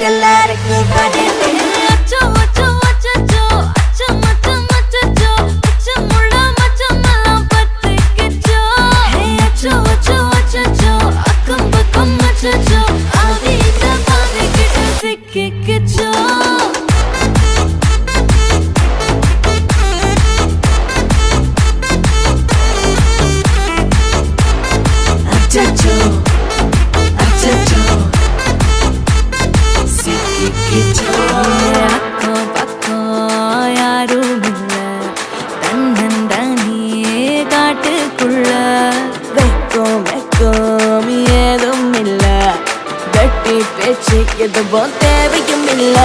எல்லாருக்கும் பதில் அச்சோ அச்சோ அச்சோ அச்சம் அச்சம் அச்சோ அச்சமுள்ள மச்சமெல்லாம் பத்திக்கிச்சோ அச்சோ அச்சோ அச்சோ அக்கம் பக்கம் அச்சோ ஆவித பாவிக்கிட்டு சிக்கிக்கிச்சோ அச்சோ அச்சோ சிக்கிக்கிச்சோ அக்கம் பக்கம் யாரும் இல்ல தன்னந்தனியே காட்டுக்குள்ள வெக்கம் வெக்கம் ஏதும் இல்ல வெட்டி பேச்சு எதுவும் தேவையும் இல்ல